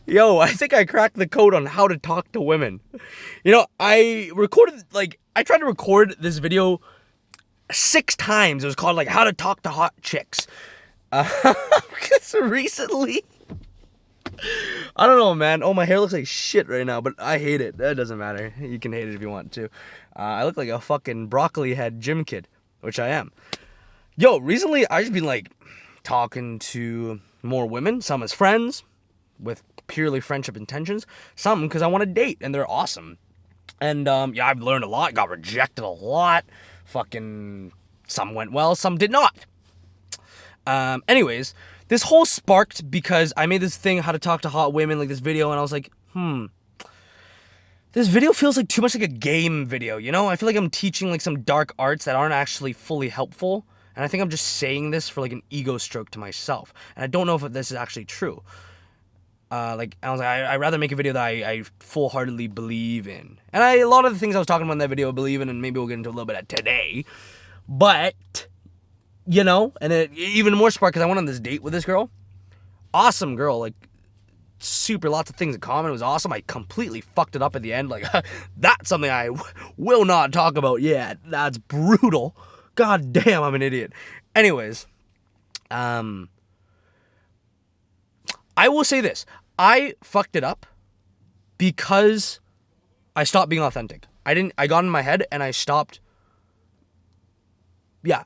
Yo, I think I cracked the code on how to talk to women. I tried to record this video 6 times. It was called, like, how to talk to hot chicks. Because recently, I don't know, man. Oh, my hair looks like shit right now, but I hate it. That doesn't matter. You can hate it if you want to. I look like a fucking broccoli head gym kid, which I am. Yo, recently I just been, like, talking to more women, some as friends, with purely friendship intentions, some because I want to date, and they're awesome. And, I've learned a lot, got rejected a lot, fucking, some went well, some did not. Anyways, this whole sparked because I made this thing, how to talk to hot women, like this video, and I was like, this video feels like too much like a game video, you know? I feel like I'm teaching like some dark arts that aren't actually fully helpful, and I think I'm just saying this for like an ego stroke to myself, and I don't know if this is actually true. I was like, I'd rather make a video that I full-heartedly believe in. And a lot of the things I was talking about in that video I believe in, and maybe we'll get into a little bit of today. But, and it even more spark because I went on this date with this girl. Awesome girl, like, super lots of things in common. It was awesome. I completely fucked it up at the end. Like, that's something I will not talk about yet. That's brutal. God damn, I'm an idiot. Anyways, I will say this. I fucked it up because I stopped being authentic. I got in my head and I stopped. Yeah.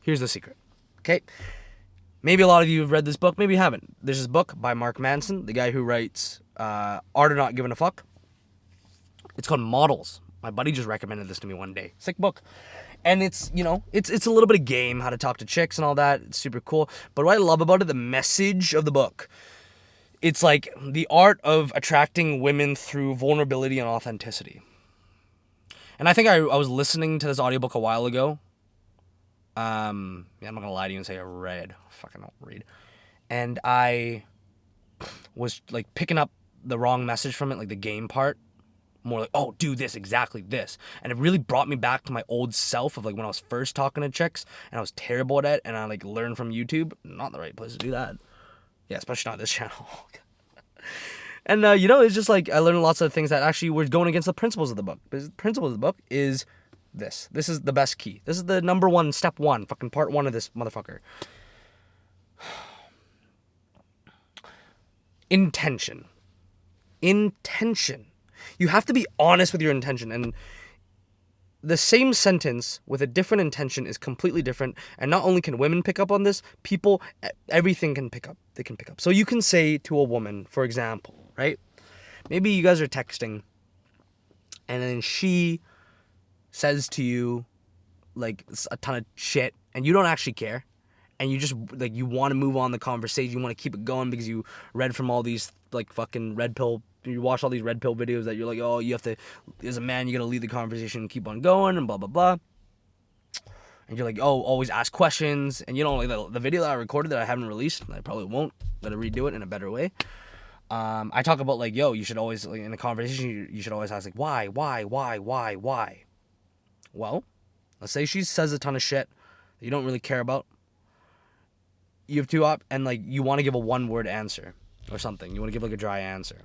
Here's the secret. Okay. Maybe a lot of you have read this book. Maybe you haven't. There's this book by Mark Manson, the guy who writes Art of Not Giving a Fuck. It's called Models. My buddy just recommended this to me one day. Sick book. And it's, it's a little bit of game, how to talk to chicks and all that. It's super cool. But what I love about it, the message of the book, it's like the art of attracting women through vulnerability and authenticity. And I think I was listening to this audiobook a while ago. I'm not going to lie to you and say I read. I fucking don't read. And I was like picking up the wrong message from it, like the game part. More like, oh, do this, exactly this. And it really brought me back to my old self of like when I was first talking to chicks and I was terrible at it and I like learned from YouTube. Not the right place to do that. Yeah, especially not this channel. And, it's just like I learned lots of things that actually were going against the principles of the book. Because the principle of the book is this. This is the best key. This is the number one, step one, fucking part one of this motherfucker. Intention. You have to be honest with your intention, and the same sentence with a different intention is completely different, and not only can women pick up on this, people, everything can pick up. They can pick up. So you can say to a woman, for example, right? Maybe you guys are texting, and then she says to you, like, a ton of shit, and you don't actually care, and you just, like, you want to move on the conversation, you want to keep it going because you read from all these, like, fucking you watch all these red pill videos that you're like, oh, you have to, as a man, you gotta lead the conversation and keep on going and blah, blah, blah. And you're like, oh, always ask questions. And like the video that I recorded that I haven't released, and I probably won't, gotta redo it in a better way. I talk about like, yo, you should always, like, in a conversation, you should always ask like, why? Well, let's say she says a ton of shit that you don't really care about. You have two and like, you want to give a one-word answer or something. You want to give like a dry answer.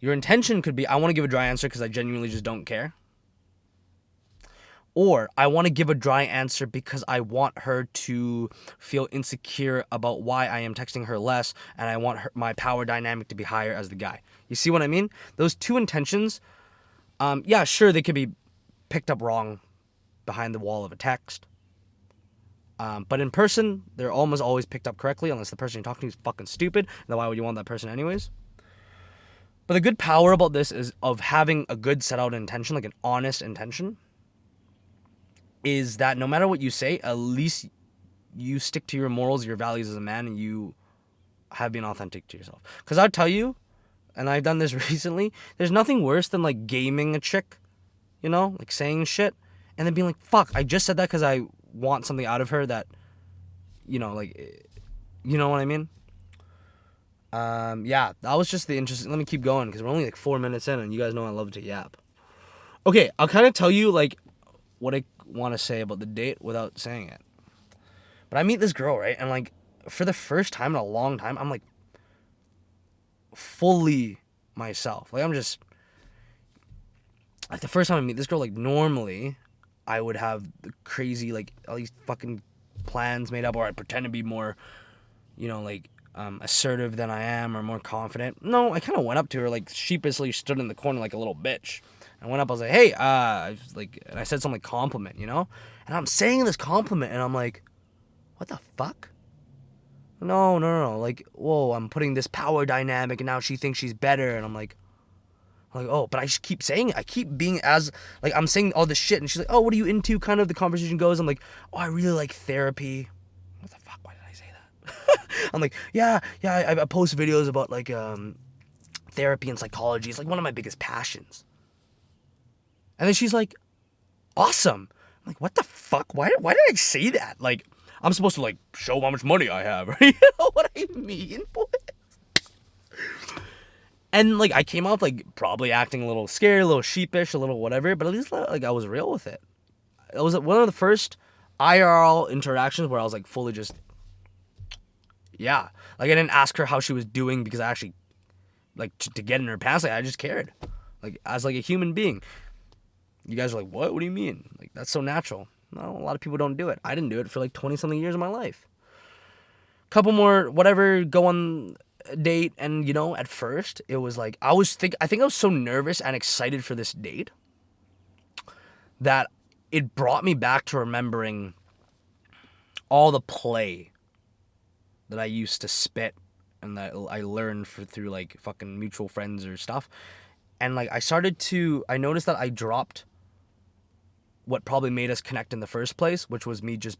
Your intention could be, I want to give a dry answer because I genuinely just don't care. Or I want to give a dry answer because I want her to feel insecure about why I am texting her less, and I want my power dynamic to be higher as the guy. You see what I mean? Those two intentions, yeah, sure, they could be picked up wrong behind the wall of a text. But in person, they're almost always picked up correctly unless the person you're talking to is fucking stupid. Then why would you want that person anyways? But the good power about this is of having a good set out intention, like an honest intention, is that no matter what you say, at least you stick to your morals, your values as a man, and you have been authentic to yourself. Because I'll tell you, and I've done this recently, there's nothing worse than like gaming a chick, like saying shit, and then being like, fuck, I just said that because I want something out of her that, like, you know what I mean? Yeah, that was just the interesting. Let me keep going because we're only like 4 minutes in, and you guys know I love to yap. Okay, I'll kind of tell you like what I want to say about the date without saying it. But I meet this girl, right? And like for the first time in a long time, I'm like fully myself. Like I'm just like the first time I meet this girl, like normally I would have the crazy like all these fucking plans made up, or I'd pretend to be more, like assertive than I am, or more confident. No, I kind of went up to her, like sheepishly stood in the corner like a little bitch. I went up, I was like, hey, and I said something like compliment, and I'm saying this compliment, and I'm like, what the fuck? No, like, whoa, I'm putting this power dynamic, and now she thinks she's better, and I'm like, oh, but I just keep saying it. I keep being as, like, I'm saying all this shit, and she's like, oh, what are you into? Kind of the conversation goes. I'm like, oh, I really like therapy. What the fuck? Why did I say that? I'm like, yeah, I post videos about, like, therapy and psychology. It's, like, one of my biggest passions. And then she's like, awesome. I'm like, what the fuck? Why did I say that? Like, I'm supposed to, like, show how much money I have, right? You know what I mean, boys? And, like, I came off, like, probably acting a little scary, a little sheepish, a little whatever, but at least, like, I was real with it. It was one of the first IRL interactions where I was, like, fully just, yeah. Like, I didn't ask her how she was doing because I actually, like, to get in her pants, like, I just cared. Like, as, like, a human being. You guys are like, what? What do you mean? Like, that's so natural. No, a lot of people don't do it. I didn't do it for, like, 20-something years of my life. Couple more, whatever, go on date, and at first it was like I think I was so nervous and excited for this date that it brought me back to remembering all the play that I used to spit and that I learned through like fucking mutual friends or stuff. And like I noticed that I dropped what probably made us connect in the first place, which was me just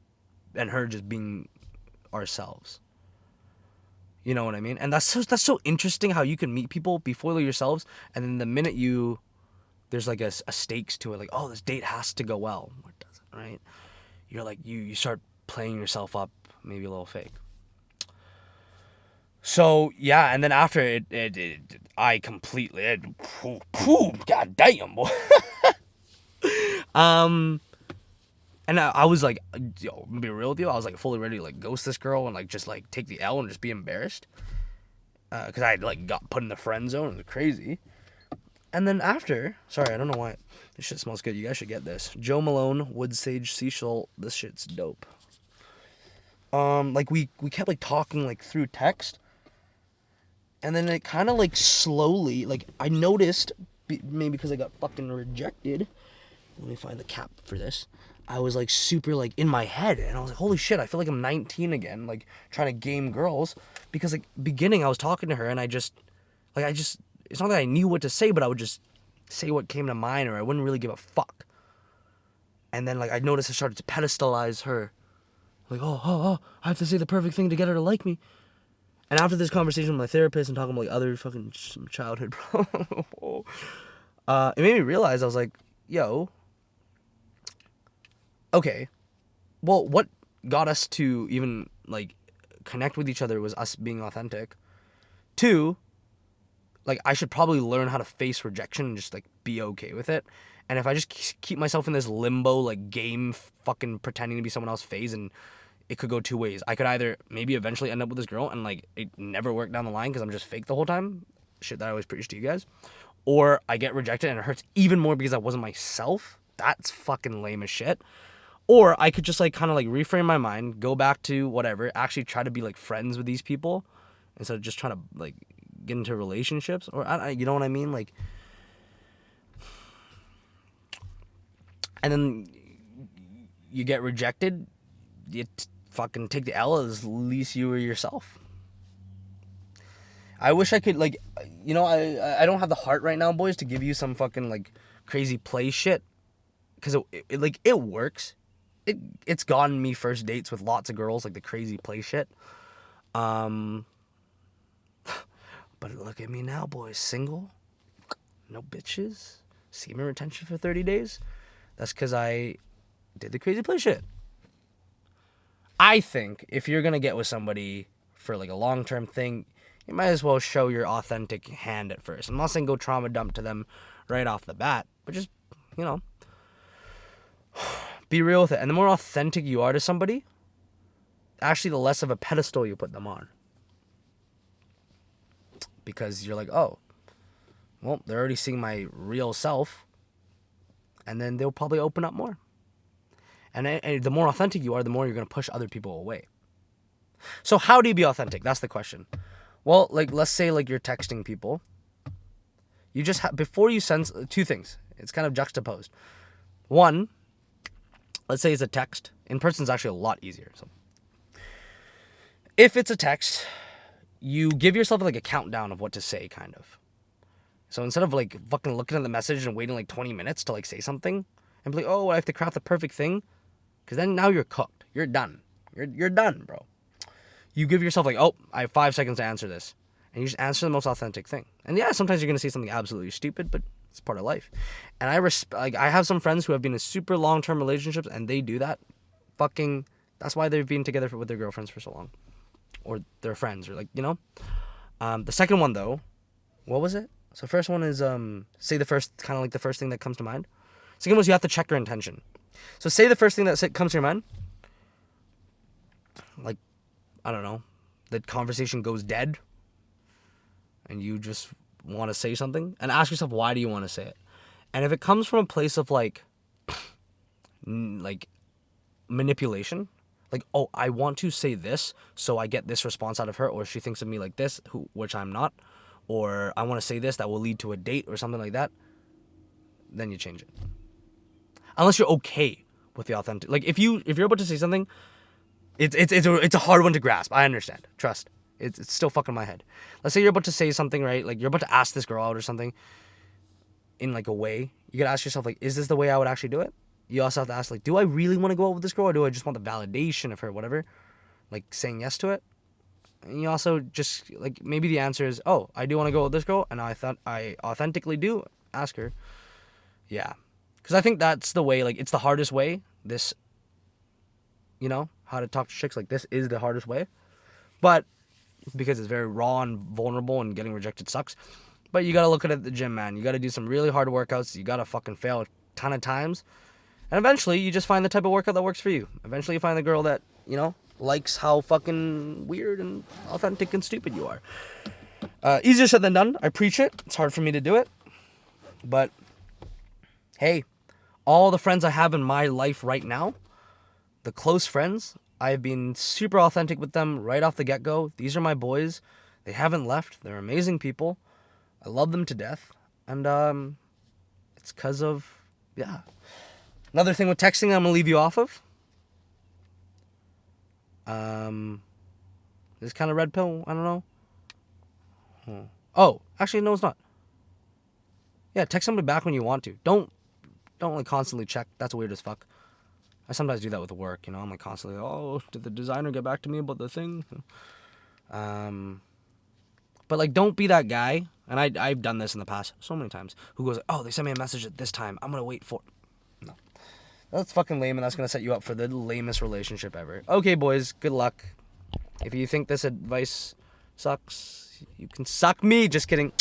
and her just being ourselves. You know what I mean? And that's so interesting how you can meet people, be fully yourselves, and then the minute there's like a stakes to it, like, oh, this date has to go well, or it doesn't, right? You're like, you start playing yourself up, maybe a little fake. So, yeah, and then after I completely, god damn, boy. And I was like, yo, to be real with you, I was like fully ready to like ghost this girl and like just like take the L and just be embarrassed. Because I like got put in the friend zone. It was crazy. And then after, sorry, I don't know why. This shit smells good. You guys should get this. Joe Malone, Wood Sage Sea Salt. This shit's dope. Like we kept like talking like through text. And then it kind of like slowly, like I noticed, maybe because I got fucking rejected. Let me find the cap for this. I was like super like in my head, and I was like, holy shit, I feel like I'm 19 again, like trying to game girls, because like beginning I was talking to her and I just it's not that I knew what to say, but I would just say what came to mind, or I wouldn't really give a fuck. And then like I noticed I started to pedestalize her, like oh I have to say the perfect thing to get her to like me. And after this conversation with my therapist and talking about like other fucking childhood problems, it made me realize, I was like, yo, okay, well, what got us to even, like, connect with each other was us being authentic. 2, like, I should probably learn how to face rejection and just, like, be okay with it. And if I just keep myself in this limbo, like, game fucking pretending to be someone else phase, and it could go 2 ways. I could either maybe eventually end up with this girl and, like, it never worked down the line because I'm just fake the whole time. Shit that I always preach to you guys. Or I get rejected and it hurts even more because I wasn't myself. That's fucking lame as shit. Or I could just like kind of like reframe my mind, go back to whatever, actually try to be like friends with these people instead of just trying to like get into relationships, or you know what I mean? Like, and then you get rejected, you fucking take the L, as least you were yourself. I wish I could like, I don't have the heart right now, boys, to give you some fucking like crazy play shit, because it works. It's gotten me first dates with lots of girls, like the crazy play shit. But look at me now, boys. Single, no bitches, semen retention for 30 days. That's because I did the crazy play shit. I think if you're going to get with somebody for like a long-term thing, you might as well show your authentic hand at first. I'm not saying go trauma dump to them right off the bat, but just, be real with it. And the more authentic you are to somebody, actually the less of a pedestal you put them on. Because you're like, oh, well, they're already seeing my real self, and then they'll probably open up more. And the more authentic you are, the more you're going to push other people away. So how do you be authentic? That's the question. Well, like, let's say, like, you're texting people. You just before you send two things. It's kind of juxtaposed. One, let's say it's a text. In person is actually a lot easier. So if it's a text, you give yourself like a countdown of what to say, kind of. So instead of like fucking looking at the message and waiting like 20 minutes to like say something and be like, oh, I have to craft the perfect thing, because then now you're cooked. You're done. You're done, bro. You give yourself like, oh, I have 5 seconds to answer this, and you just answer the most authentic thing. And yeah, sometimes you're gonna say something absolutely stupid, but it's part of life. And I have some friends who have been in super long-term relationships, and they do that. Fucking, that's why they've been together with their girlfriends for so long, or their friends, or like, you know. The second one though, what was it? So first one is say the first, kind of like the first thing that comes to mind. Second one is you have to check your intention. So say the first thing that comes to your mind. Like, I don't know, the conversation goes dead, and you just want to say something, and ask yourself, why do you want to say it? And if it comes from a place of like manipulation, like, oh, I want to say this so I get this response out of her, or she thinks of me like this, which I'm not, or I want to say this that will lead to a date or something like that, then you change it. Unless you're okay with the authentic. Like, if you're about to say something, it's a hard one to grasp. I understand. Trust. It's still fucking my head. Let's say you're about to say something, right? Like, you're about to ask this girl out or something in like a way. You gotta ask yourself, like, is this the way I would actually do it? You also have to ask, like, do I really want to go out with this girl, or do I just want the validation of her, whatever? Like, saying yes to it. And you also just, like, maybe the answer is, oh, I do want to go with this girl, and I thought I authentically do ask her. Yeah. Because I think that's the way, like, it's the hardest way. This, you know, how to talk to chicks, like, this is the hardest way. But because it's very raw and vulnerable, and getting rejected sucks. But you gotta look at it at the gym, man. You gotta do some really hard workouts. You gotta fucking fail a ton of times. And eventually, you just find the type of workout that works for you. Eventually, you find the girl that, you know, likes how fucking weird and authentic and stupid you are. Easier said than done. I preach it. It's hard for me to do it. But, hey, all the friends I have in my life right now, the close friends, I've been super authentic with them right off the get-go. These are my boys. They haven't left. They're amazing people. I love them to death. And it's because of, yeah. Another thing with texting I'm going to leave you off of. This kind of red pill, I don't know. Oh, actually, no, it's not. Yeah, text somebody back when you want to. Don't like constantly check. That's weird as fuck. I sometimes do that with work, you know. I'm like constantly, oh, did the designer get back to me about the thing? But like, don't be that guy. And I've done this in the past so many times. Who goes, oh, they sent me a message at this time. I'm gonna wait for. No, that's fucking lame, and that's gonna set you up for the lamest relationship ever. Okay, boys, good luck. If you think this advice sucks, you can suck me. Just kidding.